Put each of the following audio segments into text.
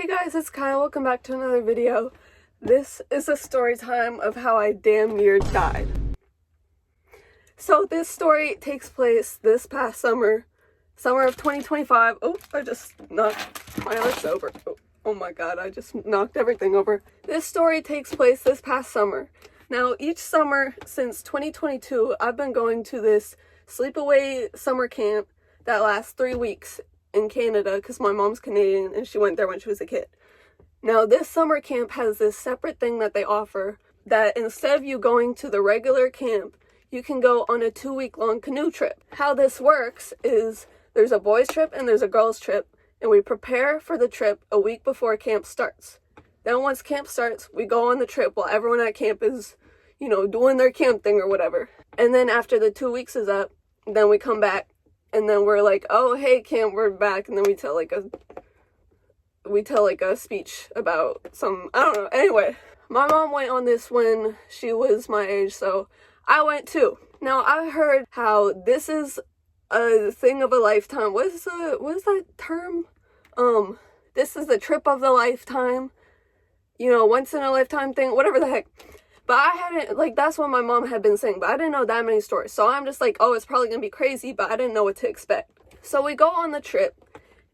Hey guys, it's Kyle. Welcome back to another video. This is a story time of how I damn near died. So this story takes place this past summer of 2025. Oh, I just knocked my arts over. Oh my god, I just knocked everything over. This story takes place this past summer. Now, each summer since 2022, I've been going to this sleepaway summer camp that lasts 3 weeks in Canada because my mom's Canadian and she went there when she was a kid. Now, this summer camp has this separate thing that they offer that instead of you going to the regular camp, you can go on a 2-week-long canoe trip. How this works is there's a boys trip and there's a girls trip, and we prepare for the trip a week before camp starts. Then once camp starts, we go on the trip while everyone at camp is, doing their camp thing or whatever. And then after the 2 weeks is up, then we come back and then we're like, oh, hey, camp, we're back. And then we tell like a speech about some, I don't know. Anyway, my mom went on this when she was my age, so I went too. Now, I heard how this is a thing of a lifetime. What is that term? This is the trip of the lifetime. Once in a lifetime thing, whatever the heck. But I hadn't, that's what my mom had been saying, but I didn't know that many stories. So I'm just like, oh, it's probably going to be crazy, but I didn't know what to expect. So we go on the trip,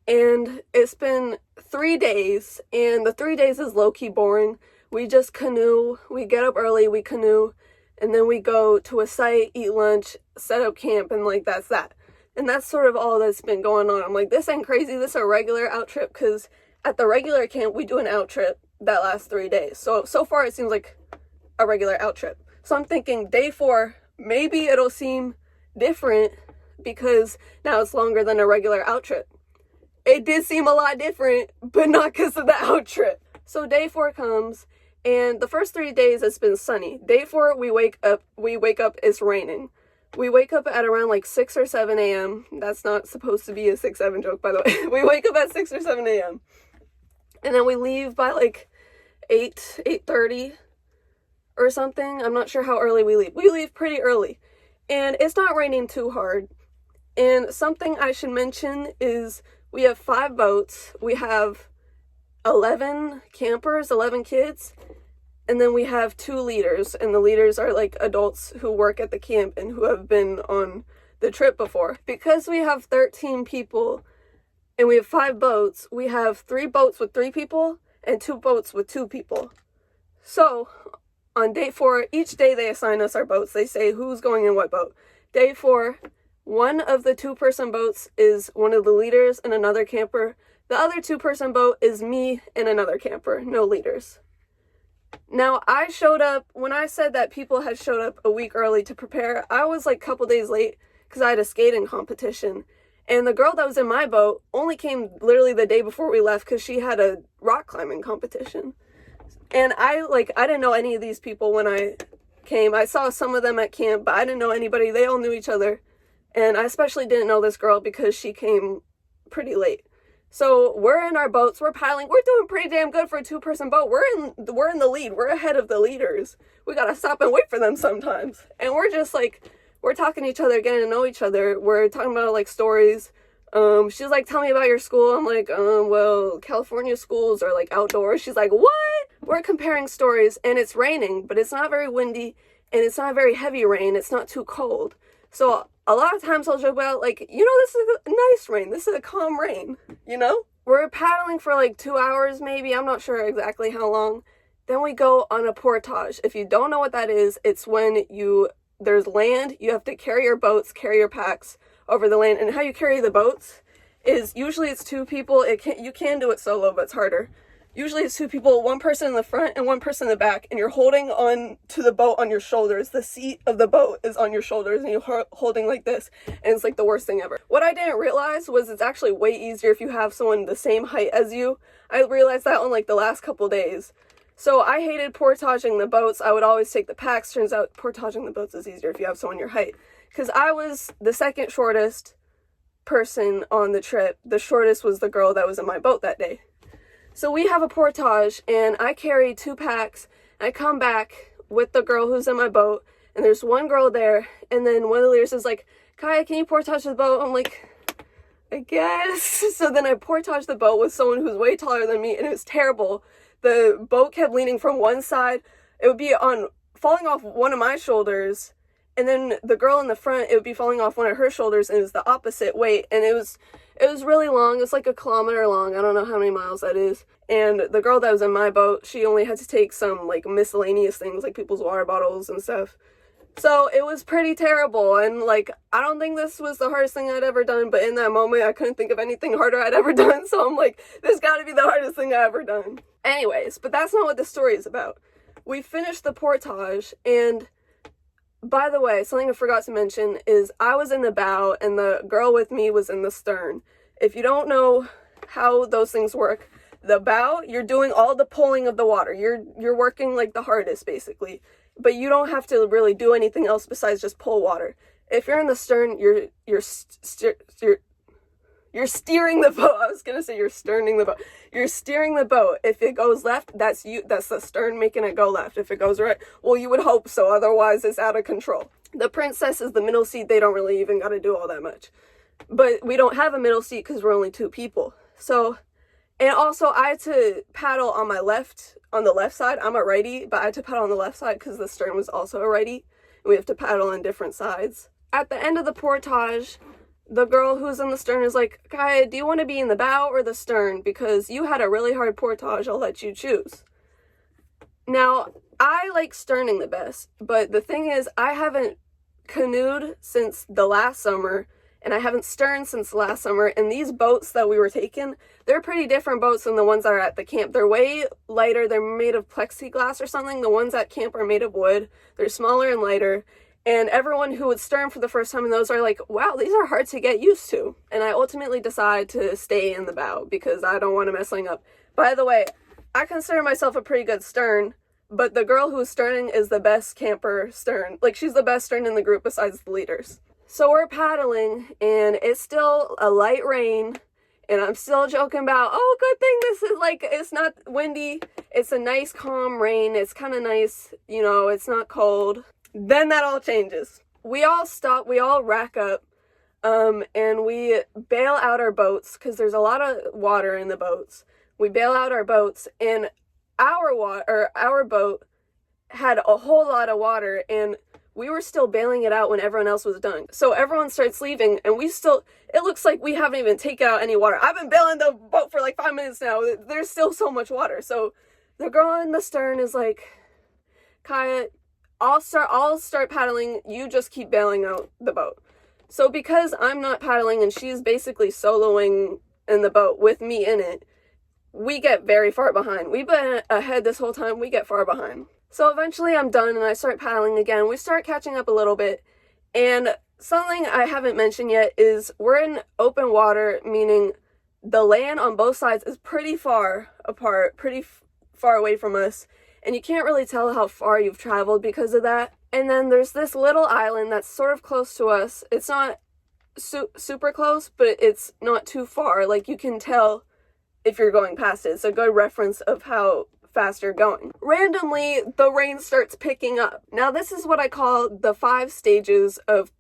and it's been 3 days, and the 3 days is low-key boring. We just canoe, we get up early, we canoe, and then we go to a site, eat lunch, set up camp, and that's that. And that's sort of all that's been going on. I'm like, this ain't crazy, this is a regular out trip, because at the regular camp, we do an out trip that lasts 3 days. So far it seems like a regular out trip. So I'm thinking day 4, maybe it'll seem different because now it's longer than a regular out trip. It did seem a lot different, but not because of the out trip. So day 4 comes, and the first 3 days it's been sunny. Day 4, we wake up, it's raining. We wake up at around 6 or 7 a.m. That's not supposed to be a 6-7 joke, by the way. We wake up at 6 or 7 a.m. And then we leave by 8:30 or something. I'm not sure how early we leave. We leave pretty early. And it's not raining too hard. And something I should mention is we have 5 boats. We have 11 campers, 11 kids. And then we have 2 leaders. And the leaders are adults who work at the camp and who have been on the trip before. Because we have 13 people and we have 5 boats, we have 3 boats with 3 people and 2 boats with 2 people. So on day 4, each day they assign us our boats. They say who's going in what boat. Day 4, one of the 2-person boats is one of the leaders and another camper. The other 2-person boat is me and another camper, no leaders. Now, I showed up, when I said that people had showed up a week early to prepare, I was a couple days late because I had a skating competition. And the girl that was in my boat only came literally the day before we left because she had a rock climbing competition. And I didn't know any of these people when I came. I saw some of them at camp, but I didn't know anybody. They all knew each other. And I especially didn't know this girl because she came pretty late. So we're in our boats, we're paddling, we're doing pretty damn good for a 2-person boat. We're in the lead, we're ahead of the leaders. We gotta stop and wait for them sometimes. And we're just we're talking to each other, getting to know each other. We're talking about stories. She's tell me about your school. I'm well, California schools are outdoors. She's like, what? We're comparing stories, and it's raining, but it's not very windy, and it's not very heavy rain. It's not too cold. So a lot of times I'll joke about this is a nice rain. This is a calm rain, We're paddling for 2 hours maybe. I'm not sure exactly how long. Then we go on a portage. If you don't know what that is, it's when there's land, you have to carry your boats, carry your packs over the land. And how you carry the boats is usually it's 2 people. You can do it solo, but it's harder. Usually it's 2 people, 1 person in the front and 1 person in the back, and you're holding on to the boat on your shoulders. The seat of the boat is on your shoulders, and you're holding like this, and it's the worst thing ever. What I didn't realize was it's actually way easier if you have someone the same height as you. I realized that on the last couple days. So I hated portaging the boats. I would always take the packs. Turns out portaging the boats is easier if you have someone your height. Because I was the second shortest person on the trip. The shortest was the girl that was in my boat that day. So we have a portage, and I carry 2 packs. I come back with the girl who's in my boat, and there's 1 girl there, and then one of the leaders is like, Kaya, can you portage the boat? I'm like, I guess. So then I portaged the boat with someone who's way taller than me, and it was terrible. The boat kept leaning from one side. It would be falling off one of my shoulders, and then the girl in the front, it would be falling off one of her shoulders, and it was the opposite weight, and it was really long. It's like 1 kilometer long. I don't know how many miles that is. And the girl that was in my boat, she only had to take some like miscellaneous things, like people's water bottles and stuff. So it was pretty terrible, and like, I don't think this was the hardest thing I'd ever done, but in that moment I couldn't think of anything harder I'd ever done, so I'm like, this gotta be the hardest thing I ever done. Anyways, but that's not what the story is about. We finished the portage, and by the way, something I forgot to mention is I was in the bow and the girl with me was in the stern. If you don't know how those things work, the bow, you're doing all the pulling of the water. You're working like the hardest, basically. But you don't have to really do anything else besides just pull water. If you're in the stern, you're steering the boat. I was gonna say you're sterning the boat. You're steering the boat. If it goes left, that's you. That's the stern making it go left. If it goes right, well, you would hope so. Otherwise, it's out of control. The princess is the middle seat. They don't really even got to do all that much. But we don't have a middle seat because we're only 2 people. So, and also I had to paddle on my left. On the left side, I'm a righty, but I had to paddle on the left side because the stern was also a righty. And we have to paddle on different sides. At the end of the portage, the girl who's in the stern is like, Kaya, do you want to be in the bow or the stern? Because you had a really hard portage, I'll let you choose. Now, I like sterning the best, but the thing is, I haven't canoed since the last summer, and I haven't sterned since last summer, and these boats that we were taking, they're pretty different boats than the ones that are at the camp. They're way lighter. They're made of plexiglass or something. The ones at camp are made of wood. They're smaller and lighter, and everyone who would stern for the first time in those are like, wow, these are hard to get used to. And I ultimately decide to stay in the bow because I don't want to mess something up. By the way, I consider myself a pretty good stern, but the girl who's sterning is the best camper stern. Like, she's the best stern in the group besides the leaders. So we're paddling, and it's still a light rain, and I'm still joking about, oh, good thing this is like, it's not windy. It's a nice calm rain. It's kind of nice, you know, it's not cold. Then that all changes. We all stop, we all rack up, and we bail out our boats because there's a lot of water in the boats. We bail out our boats, and our boat had a whole lot of water, and we were still bailing it out when everyone else was done. So everyone starts leaving, and it looks like we haven't even taken out any water. I've been bailing the boat for like 5 minutes now. There's still so much water. So the girl in the stern is like, Kaya, I'll start paddling. You just keep bailing out the boat. So because I'm not paddling and she's basically soloing in the boat with me in it, we get very far behind. We've been ahead this whole time. We get far behind. So eventually I'm done and I start paddling again. We start catching up a little bit. And something I haven't mentioned yet is we're in open water, meaning the land on both sides is pretty far apart, pretty far away from us. And you can't really tell how far you've traveled because of that. And then there's this little island that's sort of close to us. It's not super close, but it's not too far. Like, you can tell if you're going past it. It's a good reference of how fast you're going. Randomly, the rain starts picking up. Now, this is what I call the 5 stages of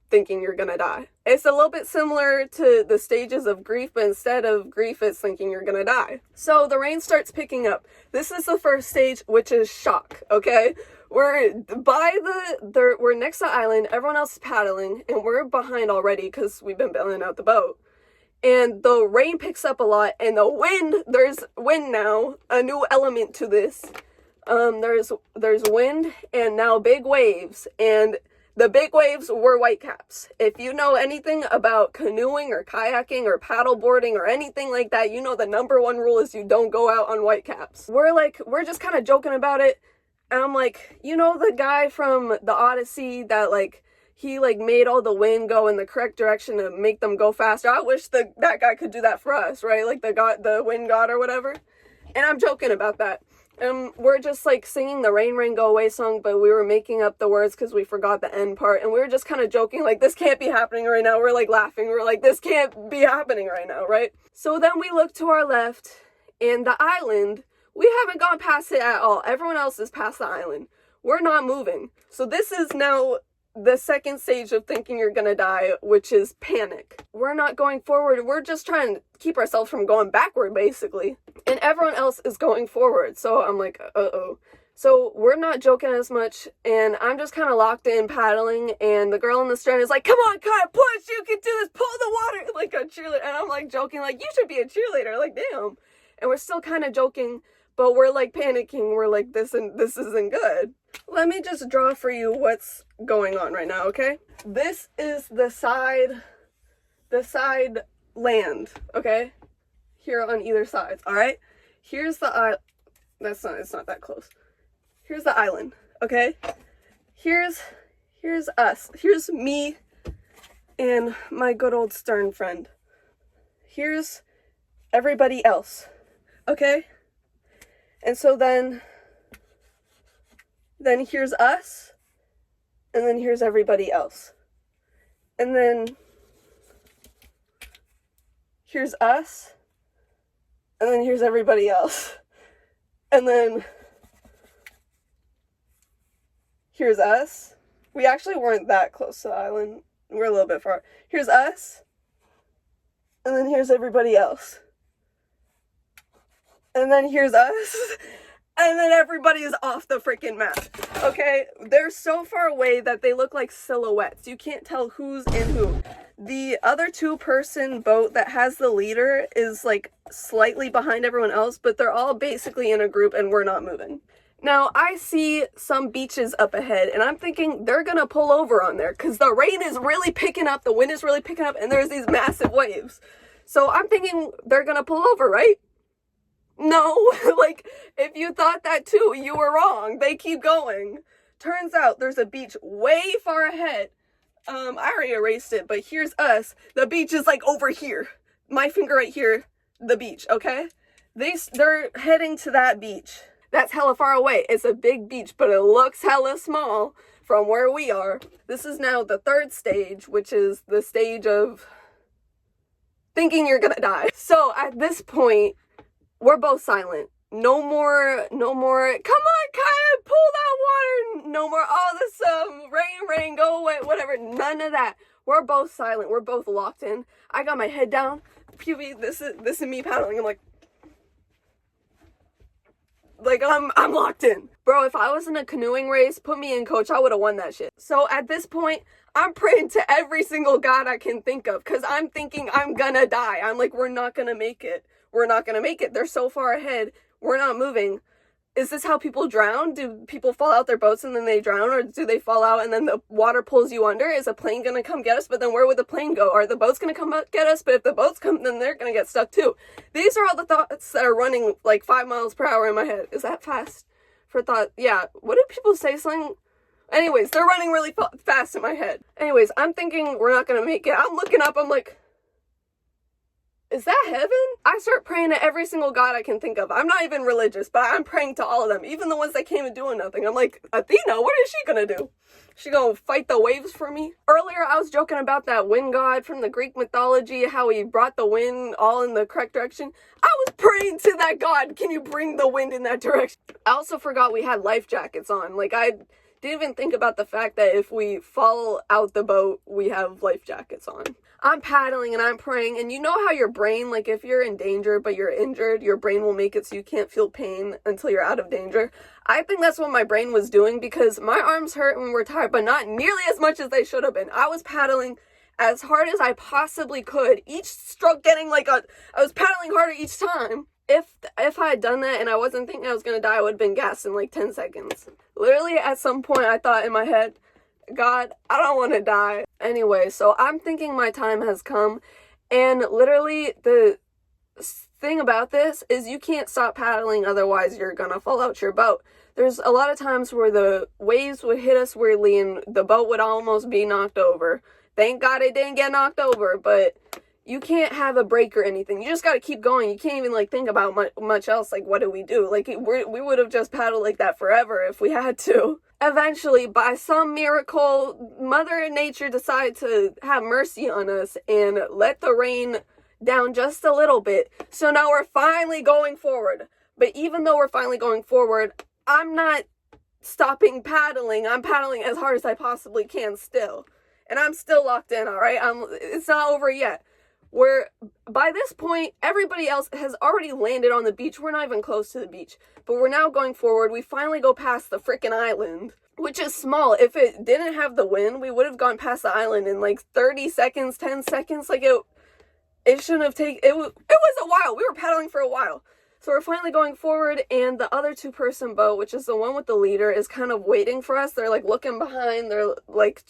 thinking you're gonna die. It's a little bit similar to the stages of grief, but instead of grief, it's thinking you're gonna die. So the rain starts picking up. This is the first stage, which is shock, okay? We're next to the island, everyone else is paddling, and we're behind already because we've been bailing out the boat. And the rain picks up a lot, and the wind, there's wind now, a new element to this. There's wind, and now big waves, and the big waves were whitecaps. If you know anything about canoeing or kayaking or paddleboarding or anything like that, you know the number 1 rule is you don't go out on whitecaps. We're just kind of joking about it, and I'm like, you know the guy from the Odyssey that he made all the wind go in the correct direction to make them go faster. I wish that guy could do that for us, right? Like the wind god or whatever. And I'm joking about that. We're just singing the Rain Rain Go Away song, but we were making up the words because we forgot the end part. And we were just kind of joking, this can't be happening right now. We're laughing. We're like, this can't be happening right now, right? So then we look to our left, and the island, we haven't gone past it at all. Everyone else is past the island. We're not moving. So this is now the second stage of thinking you're gonna die, which is panic. We're not going forward, we're just trying to keep ourselves from going backward, basically. And everyone else is going forward, so I'm like, uh-oh. So we're not joking as much, and I'm just kind of locked in paddling, and the girl in the stern is like, come on, Kyle, push, you can do this, pull the water, like a cheerleader. And I'm like joking, like, you should be a cheerleader, like, damn. And we're still kind of joking, but we're like panicking, we're like, this isn't good. Let me just draw for you what's going on right now, okay? This is the side land, okay? Here on either side, all right? Here's the island. It's not that close. Here's the island, okay? Here's us. Here's me and my good old stern friend. Here's everybody else, okay? And so then here's us, and then here's everybody else. And then here's us, and then here's everybody else. And then here's us. We actually weren't that close to the island. We're a little bit far. Here's us, and then here's everybody else. And then here's us. And then everybody is off the freaking map, okay? They're so far away that they look like silhouettes. You can't tell who's in who. The other two-person boat that has the leader is, like, slightly behind everyone else, but they're all basically in a group and we're not moving. Now, I see some beaches up ahead, and I'm thinking they're gonna pull over on there because the rain is really picking up, the wind is really picking up, and there's these massive waves. So I'm thinking they're gonna pull over, right? No, like, if you thought that too, you were wrong. They keep going. Turns out there's a beach way far ahead. I already erased it, but here's us. The beach is like over here. My finger right here, the beach, okay? They're heading to that beach. That's hella far away. It's a big beach, but it looks hella small from where we are. This is now the third stage, which is the stage of thinking you're gonna die. So at this point, we're both silent. No more, come on, Kaya, pull that water. No more, all this, rain, go away, whatever. None of that. We're both silent. We're both locked in. I got my head down. PV, this is me paddling. I'm like I'm locked in. Bro, if I was in a canoeing race, put me in, coach, I would have won that shit. So at this point, I'm praying to every single god I can think of because I'm thinking I'm gonna die. I'm like, we're not gonna make it. We're not gonna make it. They're so far ahead. We're not moving. Is this how people drown? Do people fall out their boats and then they drown? Or do they fall out and then the water pulls you under? Is a plane gonna come get us? But then where would the plane go? Are the boats gonna come get us? But if the boats come, then they're gonna get stuck too. These are all the thoughts that are running like 5 miles per hour in my head. Is that fast for thought? Yeah. What did people say? Something? Anyways, they're running really fast in my head. Anyways, I'm thinking we're not gonna make it. I'm looking up, I'm like, is that heaven? I start praying to every single god I can think of. I'm not even religious, but I'm praying to all of them, even the ones that came and doing nothing. I'm like, Athena, what is she gonna do? She gonna fight the waves for me? Earlier, I was joking about that wind god from the Greek mythology, how he brought the wind all in the correct direction. I was praying to that god, can you bring the wind in that direction? I also forgot we had life jackets on. Like, I didn't even think about the fact that if we fall out the boat, we have life jackets on. I'm paddling and I'm praying, and you know how your brain, like if you're in danger but you're injured, your brain will make it so you can't feel pain until you're out of danger. I think that's what my brain was doing because my arms hurt when we're tired, but not nearly as much as they should have been. I was paddling as hard as I possibly could, each stroke getting I was paddling harder each time. If I had done that and I wasn't thinking I was gonna die, I would have been gassed in like 10 seconds. Literally at some point I thought in my head, God, I don't want to die. Anyway, so I'm thinking my time has come, and literally the thing about this is you can't stop paddling, otherwise you're gonna fall out your boat. There's a lot of times where the waves would hit us weirdly and the boat would almost be knocked over. Thank God it didn't get knocked over, but you can't have a break or anything. You just gotta keep going. You can't even think about much else. Like, what do we do? Like, we would have just paddled like that forever if we had to. Eventually, by some miracle, Mother Nature decided to have mercy on us and let the rain down just a little bit. So now we're finally going forward. But even though we're finally going forward, I'm not stopping paddling. I'm paddling as hard as I possibly can still. And I'm still locked in, alright? It's not over yet. By this point, everybody else has already landed on the beach. We're not even close to the beach. But we're now going forward. We finally go past the freaking island, which is small. If it didn't have the wind, we would have gone past the island in like 30 seconds, 10 seconds. Like it shouldn't have taken, it was a while. We were paddling for a while. So we're finally going forward, and the other two-person boat, which is the one with the leader, is kind of waiting for us. They're like looking behind. They're like,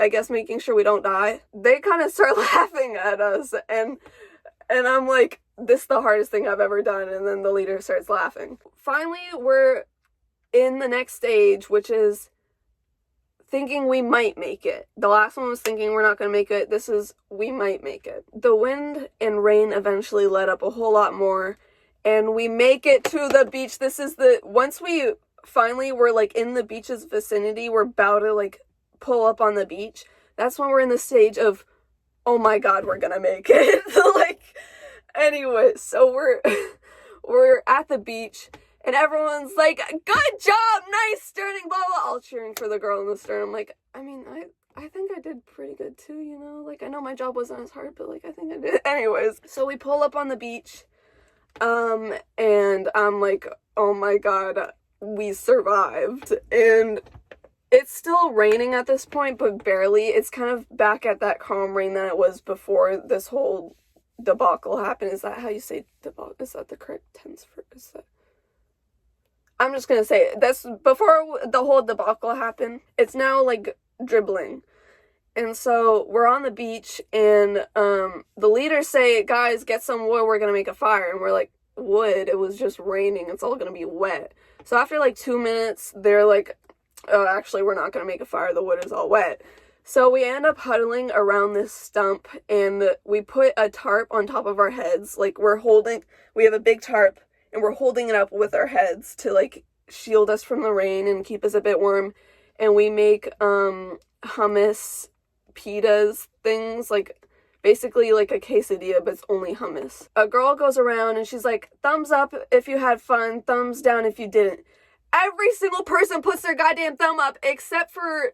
I guess, making sure we don't die. They kind of start laughing at us, and I'm like, this is the hardest thing I've ever done. And then the leader starts laughing. Finally, we're in the next stage, which is thinking we might make it. The last one was thinking we're not going to make it. This is we might make it. The wind and rain eventually let up a whole lot more, and we make it to the beach. This is once we finally were like in the beach's vicinity, we're about to like pull up on the beach. That's when we're in the stage of, oh my God, we're gonna make it. Like, anyway, so we're at the beach, and everyone's like, good job, nice sterning, blah, blah, all cheering for the girl in the stern. I'm like, I mean, I think I did pretty good too, you know? Like, I know my job wasn't as hard, but like, I think I did. Anyways, so we pull up on the beach, and I'm like, oh my God, we survived. And it's still raining at this point, but barely. It's kind of back at that calm rain that it was before this whole debacle happened. Is that how you say debacle? Is that the correct tense for, is that? I'm just gonna say it. That's before the whole debacle happened. It's now like dribbling. And so we're on the beach, and the leaders say, guys, get some wood, we're gonna make a fire. And we're like, wood? It was just raining, it's all gonna be wet. So after like 2 minutes, they're like, oh, actually, we're not gonna make a fire, the wood is all wet. So we end up huddling around this stump, and we put a tarp on top of our heads. Like, we have a big tarp, and we're holding it up with our heads to like shield us from the rain and keep us a bit warm. And we make hummus pitas things, like basically like a quesadilla, but it's only hummus. A girl goes around and she's like, thumbs up if you had fun, thumbs down if you didn't. Every single person puts their goddamn thumb up except for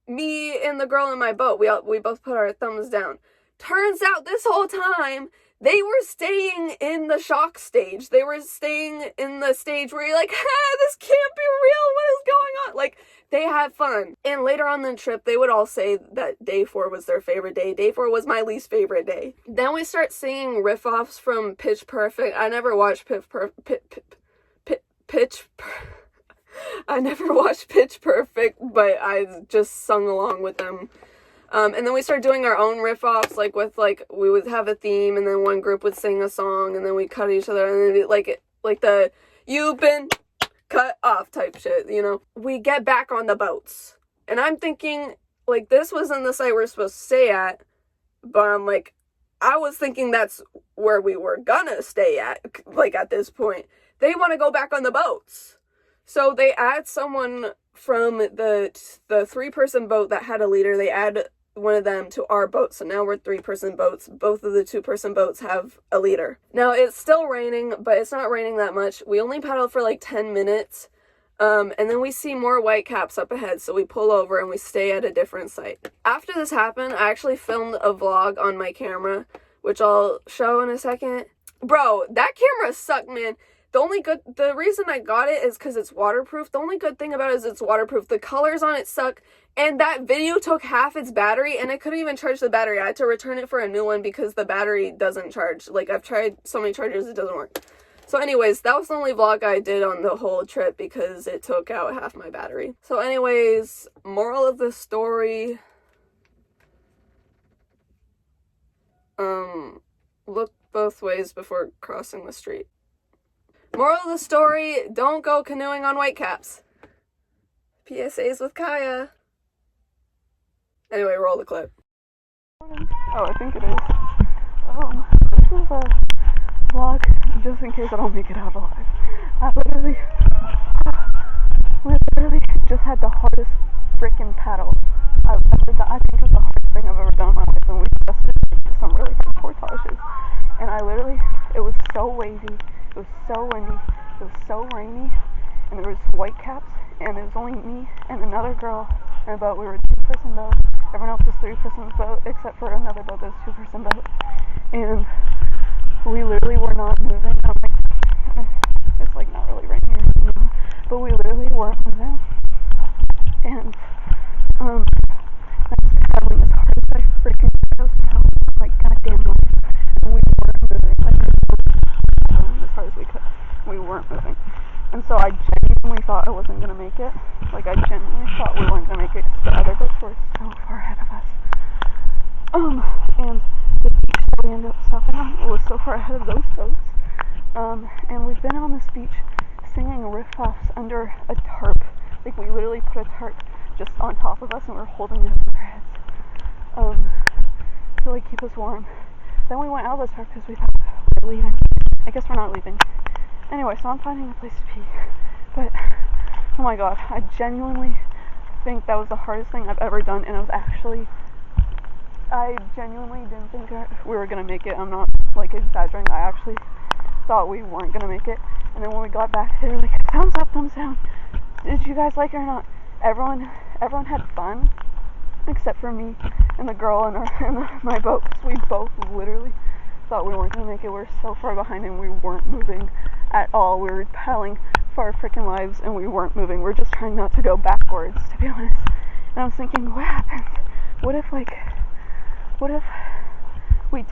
me and the girl in my boat. We both put our thumbs down. Turns out this whole time they were staying in the shock stage. They were staying in the stage where you're like, this can't be real. What is going on? Like, they had fun. And later on the trip, they would all say that day 4 was their favorite day. Day 4 was my least favorite day. Then we start singing riff-offs from Pitch Perfect. I never watched I never watched Pitch Perfect, but I just sung along with them. And then we started doing our own riff-offs, like with, like, we would have a theme, and then one group would sing a song, and then we cut each other, and then like the, you've been cut off type shit, you know? We get back on the boats, and I'm thinking, like, this wasn't the site we're supposed to stay at, but I'm like, I was thinking that's where we were gonna stay at, like, at this point. They want to go back on the boats. So they add someone from the 3-person boat that had a leader. They add one of them to our boat. So now we're 3-person boats. Both of the 2-person boats have a leader. Now it's still raining, but it's not raining that much. We only paddled for like 10 minutes. And then we see more whitecaps up ahead. So we pull over and we stay at a different site. After this happened, I actually filmed a vlog on my camera, which I'll show in a second. Bro, that camera sucked, man. The reason I got it is because it's waterproof. The only good thing about it is it's waterproof. The colors on it suck, and that video took half its battery, and I couldn't even charge the battery. I had to return it for a new one because the battery doesn't charge. Like, I've tried so many chargers, it doesn't work. So anyways, that was the only vlog I did on the whole trip because it took out half my battery. So anyways, moral of the story, look both ways before crossing the street. Moral of the story, don't go canoeing on whitecaps. PSAs with Kaya. Anyway, roll the clip. Oh, I think it is. This is a vlog just in case I don't make it out alive. We literally just had the hardest freaking paddle I've ever done. I think it's the hardest thing I've ever done in my life, and we just did some really hard portages. And it was so wavy. It was so windy, it was so rainy, and there was white caps, and it was only me and another girl in a boat. We were a 2-person boat. Everyone else was 3-person boat, except for another boat that was 2-person boat. And we literally were not moving. I'm like, it's like not really right here anymore, but we literally weren't moving. And I was paddling as hard as I freaking was paddling, like goddamn life, and we weren't moving. Like paddling as hard as we could. We weren't moving. And so I genuinely thought I wasn't gonna make it. Like I genuinely thought we weren't gonna make it because the other boats were so far ahead of us. And the beach that we ended up stopping on was so far ahead of those boats. And we've been on this beach singing riff-offs under a tarp. Like we literally put a tarp just on top of us and we're holding it up with our heads. To like keep us warm. Then we went out of the tarp because we thought we were leaving. I guess we're not leaving. Anyway, so I'm finding a place to pee. But, oh my god, I genuinely think that was the hardest thing I've ever done, and I genuinely didn't think we were gonna make it. I'm not, like, exaggerating. I actually thought we weren't gonna make it. And then when we got back, they were like, thumbs up, thumbs down. Did you guys like it or not? Everyone had fun, except for me and the girl in my boat, because we both literally thought we weren't gonna make it. We were so far behind and we weren't moving at all. We were paddling for our freaking lives and we weren't moving. We were just trying not to go backwards, to be honest. And I was thinking, what happens? What if we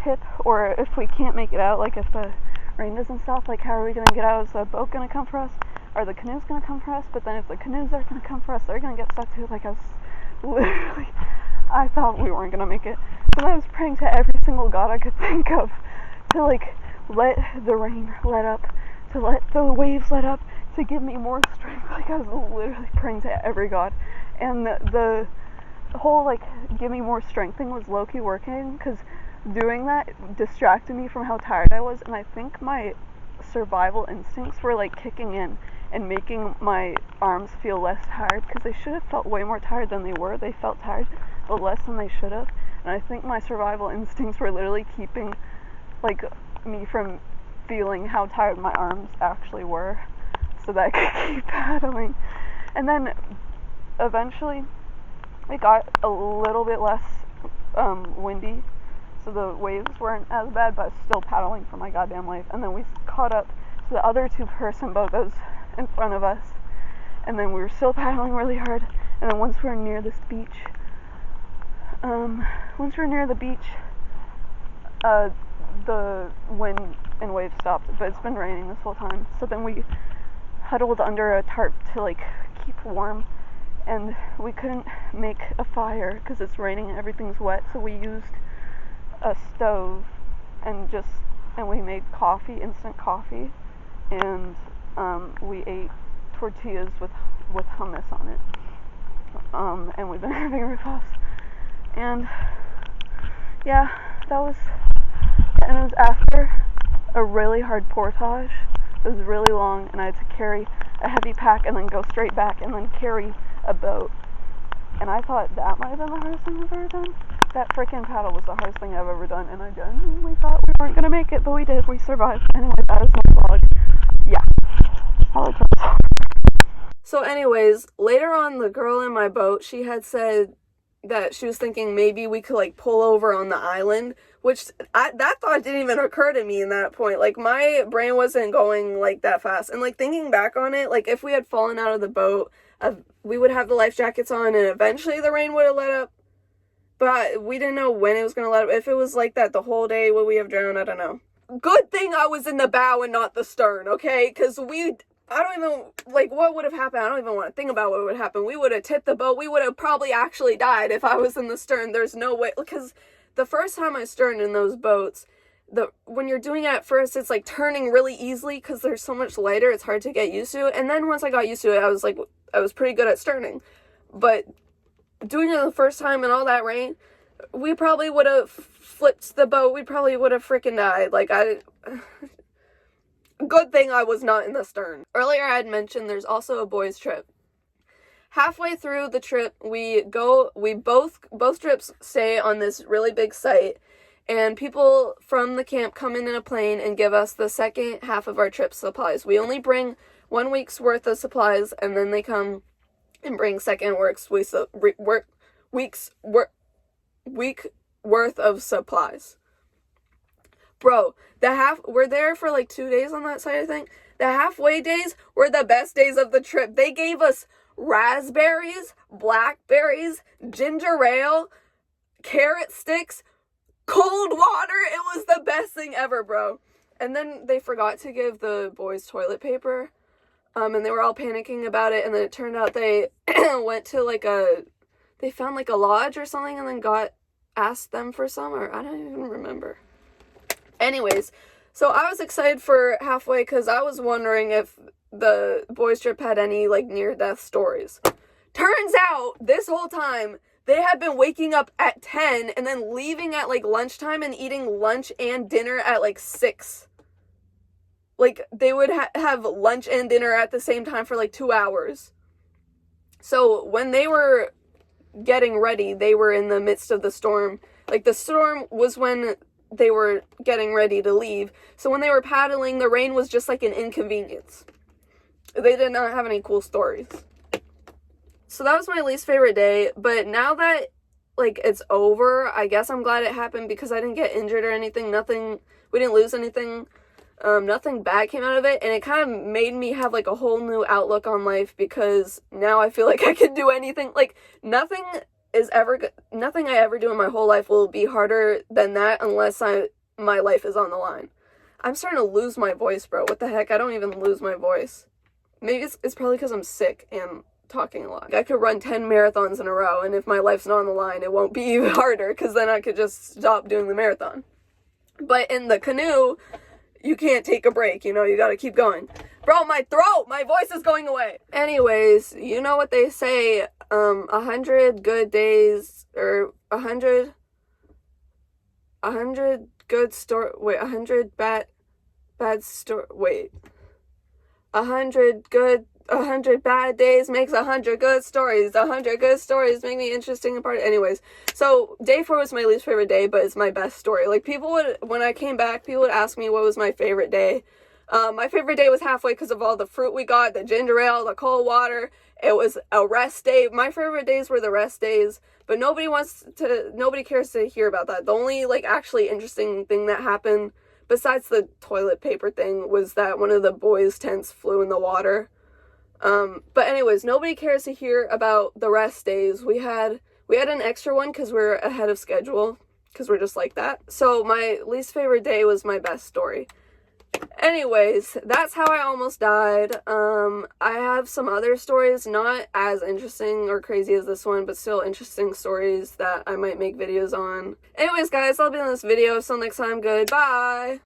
tip, or if we can't make it out, like if the rain doesn't stop, like how are we gonna get out? Is the boat gonna come for us? Are the canoes gonna come for us? But then if the canoes are gonna come for us, they're gonna get stuck too. Like I thought we weren't gonna make it. So I was praying to every single god I could think of to like let the rain let up, to let the waves let up, to give me more strength. Like I was literally praying to every god. And the whole like give me more strength thing was low-key working, because doing that distracted me from how tired I was, and I think my survival instincts were like kicking in and making my arms feel less tired, because they should have felt way more tired than they were. They felt tired, but less than they should have. And I think my survival instincts were literally keeping like me from feeling how tired my arms actually were, so that I could keep paddling. And then eventually it got a little bit less windy, so the waves weren't as bad, but I was still paddling for my goddamn life. And then we caught up to the other 2-person boat that was in front of us, and then we were still paddling really hard. And then once we were near this beach, the wind and waves stopped, but it's been raining this whole time. So then we huddled under a tarp to like keep warm, and we couldn't make a fire because it's raining and everything's wet, so we used a stove and we made coffee, instant coffee, and we ate tortillas with hummus on it, and we've been having riff-offs, and yeah, and it was after a really hard portage. It was really long, and I had to carry a heavy pack and then go straight back and then carry a boat. And I thought that might have been the hardest thing I've ever done. That freaking paddle was the hardest thing I've ever done, and I genuinely thought we weren't gonna make it, but we did. We survived. Anyway, that is my vlog. Yeah. So anyways, later on, the girl in my boat, she had said that she was thinking maybe we could like pull over on the island, which that thought didn't even occur to me in that point. Like my brain wasn't going like that fast. And like thinking back on it, like if we had fallen out of the boat, we would have the life jackets on and eventually the rain would have let up. But we didn't know when it was going to let up. If it was like that the whole day, would we have drowned? I don't know. Good thing I was in the bow and not the stern, okay? Because I don't even, like, what would have happened? I don't even want to think about what would happen. We would have tipped the boat. We would have probably actually died if I was in the stern. There's no way, because the first time I sterned in those boats, when you're doing it at first, it's like turning really easily because they're so much lighter. It's hard to get used to. And then once I got used to it, I was pretty good at sterning. But doing it the first time in all that rain, we probably would have flipped the boat. We probably would have freaking died. Like, good thing I was not in the stern. Earlier I had mentioned there's also a boys trip. Halfway through the trip, both trips stay on this really big site, and people from the camp come in a plane and give us the second half of our trip supplies. We only bring 1 week's worth of supplies, and then they come and bring week worth of supplies. Bro, we're there for like 2 days on that site, I think. The halfway days were the best days of the trip. They gave us raspberries, blackberries, ginger ale, carrot sticks, cold water. It was the best thing ever, bro. And then they forgot to give the boys toilet paper. And they were all panicking about it. And then it turned out they went to they found like a lodge or something and then asked them for some, or I don't even remember. Anyways, so I was excited for halfway because I was wondering if the boys trip had any like near-death stories. Turns out this whole time they had been waking up at 10 and then leaving at like lunchtime and eating lunch and dinner at like 6. Like they would have lunch and dinner at the same time for like 2 hours. So when they were getting ready, they were in the midst of the storm. Like the storm was when they were getting ready to leave. So when they were paddling, the rain was just like an inconvenience. They did not have any cool stories. So that was my least favorite day. But now that like it's over, I guess I'm glad it happened because I didn't get injured or anything. We didn't lose anything. Nothing bad came out of it, and it kind of made me have like a whole new outlook on life because now I feel like I can do anything. Like nothing I ever do in my whole life will be harder than that unless my life is on the line. I'm starting to lose my voice, bro. What the heck? I don't even lose my voice. Maybe it's probably because I'm sick and talking a lot. I could run 10 marathons in a row, and if my life's not on the line, it won't be even harder because then I could just stop doing the marathon. But in the canoe, you can't take a break, you gotta keep going. Bro, my voice is going away. Anyways, you know what they say, 100 good days, or 100 good story, wait, 100 bad story, wait. 100 bad days makes 100 good stories. 100 good stories make me interesting and part. Anyways, so day 4 was my least favorite day, but it's my best story. Like when I came back, people would ask me what was my favorite day. My favorite day was halfway because of all the fruit we got, the ginger ale, the cold water. It was a rest day. My favorite days were the rest days, but nobody cares to hear about that. The only like actually interesting thing that happened besides the toilet paper thing was that one of the boys' tents flew in the water. But anyways, nobody cares to hear about the rest days. We had an extra one because we're ahead of schedule, because we're just like that. So my least favorite day was my best story. Anyways, that's how I almost died. I have some other stories, not as interesting or crazy as this one, but still interesting stories that I might make videos on. Anyways, guys, I'll be in this video. So next time, goodbye!